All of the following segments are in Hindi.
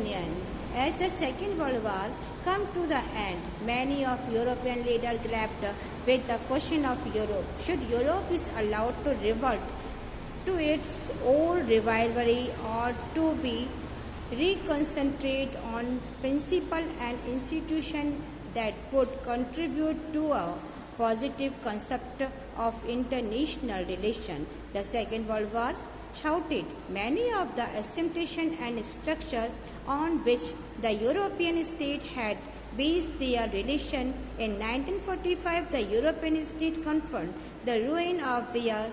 Union. As the Second World War come to the end, many of European leaders grappled with the question of Europe. Should Europe is allowed to revert to its old rivalry or to be reconcentrate on principle and institution that would contribute to a positive concept of international relation. The Second World War shouted many of the assumptions and structure on which the European state had based their relation. In 1945, the European state confronted the ruin of their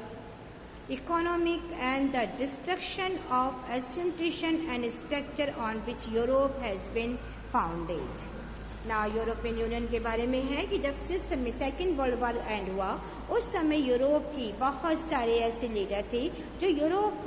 economic and the destruction of assumption and structure on which Europe has been founded. ना यूरोपियन यूनियन के बारे में है कि जब जिस समय सेकेंड वर्ल्ड वॉर एंड हुआ उस समय यूरोप की बहुत सारे ऐसे लीडर थे जो यूरोप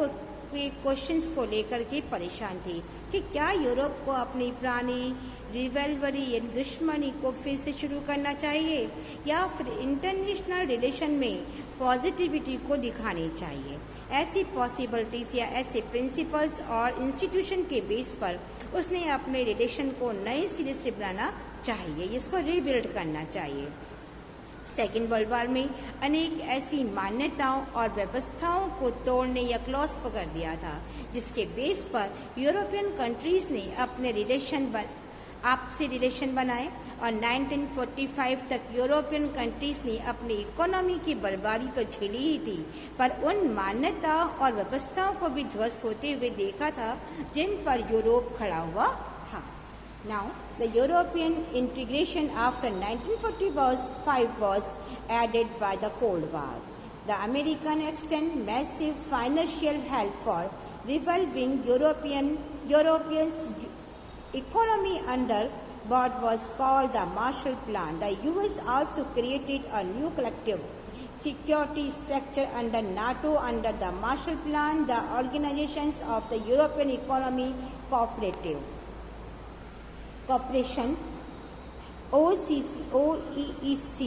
के क्वेश्चंस को लेकर के परेशान थे कि क्या यूरोप को अपनी पुरानी रिवेलवरी यानी दुश्मनी को फिर से शुरू करना चाहिए या फिर इंटरनेशनल रिलेशन में पॉजिटिविटी को दिखानी चाहिए। ऐसी पॉसिबिलिटीज़ या ऐसे प्रिंसिपल्स और इंस्टीट्यूशन के बेस पर उसने अपने रिलेशन को नए सिरे से बनाना चाहिए, इसको रीबिल्ड करना चाहिए। सेकेंड वर्ल्ड वॉर में अनेक ऐसी मान्यताओं और व्यवस्थाओं को तोड़ने या क्लॉज पकड़ दिया था जिसके बेस पर यूरोपियन कंट्रीज़ ने अपने आपसी रिलेशन बनाए और 1945 तक यूरोपियन कंट्रीज़ ने अपनी इकोनॉमी की बर्बादी तो झेली ही थी पर उन मान्यताओं और व्यवस्थाओं को भी ध्वस्त होते हुए देखा था जिन पर यूरोप खड़ा हुआ था। Now, the European integration after 1945 was added by the Cold War. The Americans extended massive financial help for reviving Europeans' economy under what was called the Marshall Plan. The US also created a new collective security structure under NATO. Under the Marshall Plan, the organizations of the European Economic Cooperation OEEC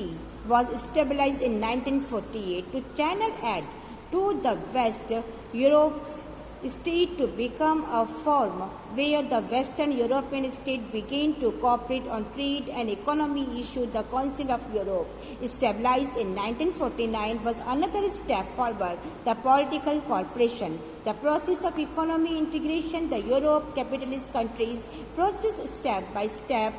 was stabilized in 1948 to channel aid to the West Europe's state to become a forum where the Western European states began to cooperate on trade and economy issues. The Council of Europe, established in 1949, was another step forward. The political cooperation, the process of economic integration, the Europe capitalist countries process step by step,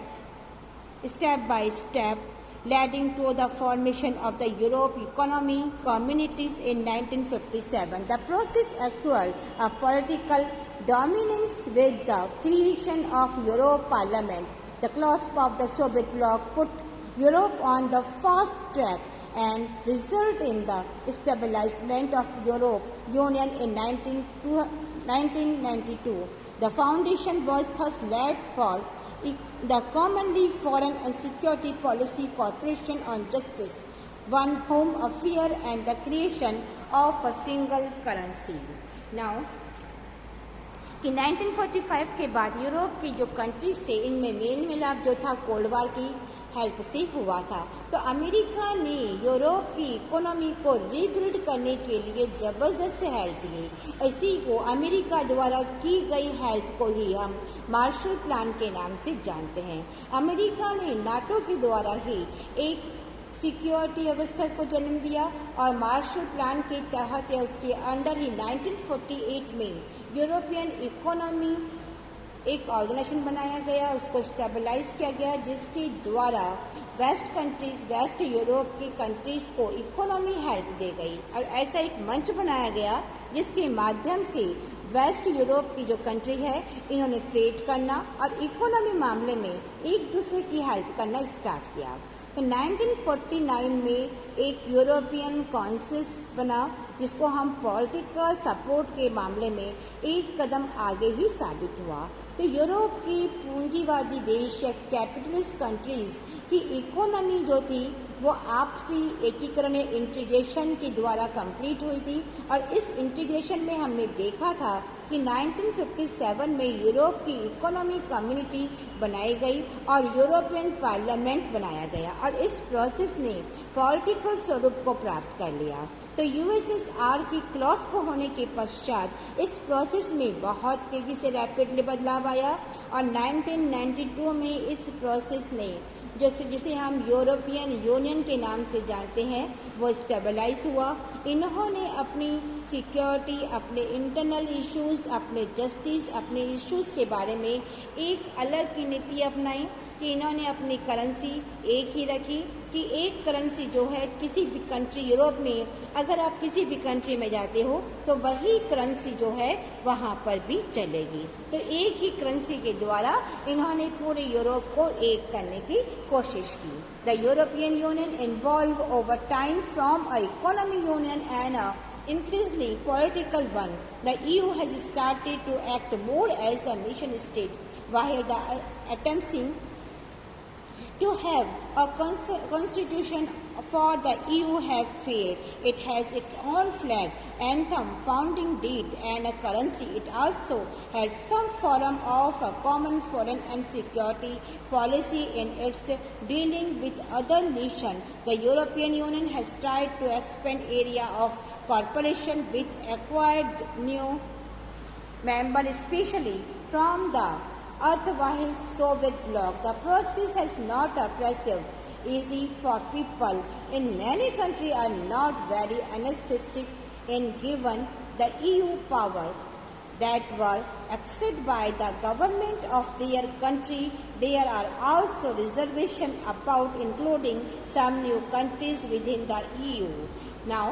leading to the formation of the Europe Economic Communities in 1957. The process acquired a political dominance with the creation of Europe Parliament. The collapse of the Soviet bloc put Europe on the fast track and resulted in the establishment of Europe Union in 1992. The foundation was thus laid for the commonly foreign and security policy cooperation on justice, one home affair and the creation of a single currency. Now, कि 1945 के बाद यूरोप की जो कंट्रीज थे इनमें मेल मिलाप जो था कोल्ड वार की हेल्प से हुआ था। तो अमेरिका ने यूरोप की इकोनॉमी को रीबिल्ड करने के लिए ज़बरदस्त हेल्प दी। इसी को अमेरिका द्वारा की गई हेल्प को ही हम मार्शल प्लान के नाम से जानते हैं। अमेरिका ने नाटो के द्वारा ही एक सिक्योरिटी व्यवस्था को जन्म दिया और मार्शल प्लान के तहत या उसके अंडर ही 1948 में यूरोपियन इकोनॉमी एक ऑर्गेनाइजेशन बनाया गया, उसको स्टेबलाइज किया गया जिसके द्वारा वेस्ट यूरोप की कंट्रीज़ को इकोनॉमी हेल्प दी गई और ऐसा एक मंच बनाया गया जिसके माध्यम से वेस्ट यूरोप की जो कंट्री है इन्होंने ट्रेड करना और इकोनॉमी मामले में एक दूसरे की हेल्प करना स्टार्ट किया। तो 1949 में एक यूरोपियन काउंसिल बना जिसको हम पॉलिटिकल सपोर्ट के मामले में एक कदम आगे ही साबित हुआ। तो यूरोप की पूंजीवादी देश या कैपिटलिस्ट कंट्रीज़ की इकोनॉमी जो थी वो आपसी एकीकरण इंटीग्रेशन के द्वारा कंप्लीट हुई थी। और इस इंटीग्रेशन में हमने देखा था कि 1957 में यूरोप की इकोनॉमिक कम्युनिटी बनाई गई और यूरोपियन पार्लियामेंट बनाया गया और इस प्रोसेस ने पॉलिटिकल स्वरूप को प्राप्त कर लिया। तो यूएसएसआर की क्लॉज को होने के पश्चात इस प्रोसेस में बहुत तेज़ी से रैपिडली बदलाव आया और 1992 में इस प्रोसेस ने जिसे हम यूरोपियन यूनियन के नाम से जानते हैं वो स्टेबलाइज हुआ। इन्होंने अपनी सिक्योरिटी, अपने इंटरनल इश्यूज़, अपने जस्टिस, अपने इश्यूज़ के बारे में एक अलग ही नीति अपनाई कि इन्होंने अपनी करेंसी एक ही रखी कि एक करेंसी जो है किसी भी कंट्री यूरोप में अगर आप किसी भी कंट्री में जाते हो तो वही करेंसी जो है वहाँ पर भी चलेगी। तो एक ही करेंसी के द्वारा इन्होंने पूरे यूरोप को एक करने की कोशिश की। The European union involve over time from a economy union and a increasingly political one. The EU has started to act more as a nation state, while the attempting to have a constitution for the EU have failed. It has its own flag, anthem, founding date and a currency. It also had some form of a common foreign and security policy in its dealing with other nations. The European Union has tried to expand area of cooperation with acquired new members, especially from the erstwhile Soviet bloc. The process is not oppressive, easy for people in many countries are not very enthusiastic in given the EU power that were accepted by the government of their country. There are also reservations about including some new countries within the EU. Now,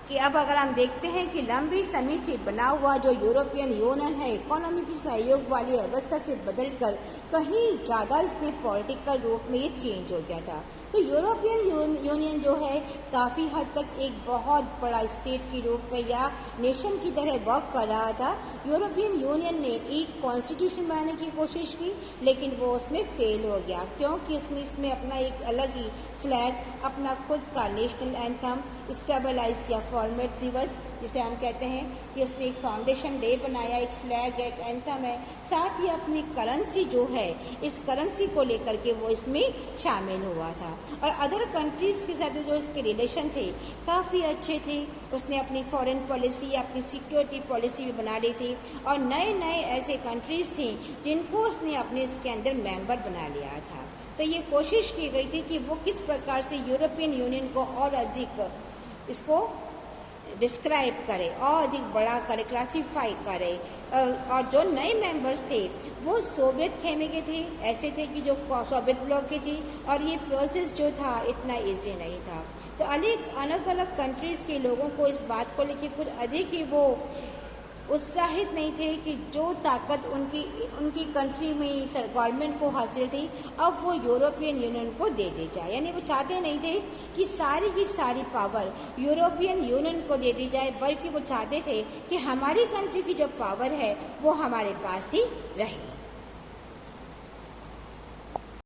कि अब अगर हम देखते हैं कि लंबी समय से बना हुआ जो यूरोपियन यूनियन है इकोनॉमिक सहयोग वाली व्यवस्था से बदलकर कहीं ज़्यादा इसने पॉलिटिकल रूप में ये चेंज हो गया था। तो यूरोपियन यूनियन जो है काफ़ी हद तक एक बहुत बड़ा स्टेट के रूप में या नेशन की तरह वर्क कर रहा था। यूरोपियन यूनियन ने एक कॉन्स्टिट्यूशन बनाने की कोशिश की लेकिन वो उसमें फेल हो गया क्योंकि उसने इसमें अपना एक अलग ही फ्लैग, अपना खुद का नेशनल एंथम, स्टेबलाइज या फॉर्मेट दिवस जिसे हम कहते हैं कि उसने एक फाउंडेशन डे बनाया, एक फ्लैग, एक एंथम है, साथ ही अपनी करेंसी जो है इस करेंसी को लेकर के वो इसमें शामिल हुआ था और अदर कंट्रीज़ के साथ जो इसके रिलेशन थे काफ़ी अच्छे थे। उसने अपनी फॉरेन पॉलिसी, अपनी सिक्योरिटी पॉलिसी भी बना ली थी और नए नए ऐसे कंट्रीज़ थे जिनको उसने अपने इसके अंदर मेंबर बना लिया था। तो ये कोशिश की गई थी कि वो किस प्रकार से यूरोपियन यूनियन को और अधिक इसको डिस्क्राइब करे और अधिक बड़ा करे, क्लासीफाई करे। और जो नए मेंबर्स थे वो सोवियत खेमे के थे, ऐसे थे कि जो सोवियत ब्लॉक के थी और ये प्रोसेस जो था इतना इजी नहीं था। तो अलग अलग कंट्रीज़ के लोगों को इस बात को लेकर कुछ अधिक ही वो उत्साहित नहीं थे कि जो ताकत उनकी कंट्री में गवर्नमेंट को हासिल थी अब वो यूरोपियन यूनियन को दे दी जाए। यानी वो चाहते नहीं थे कि सारी की सारी पावर यूरोपियन यूनियन को दे दी जाए, बल्कि वो चाहते थे कि हमारी कंट्री की जो पावर है वो हमारे पास ही रहे।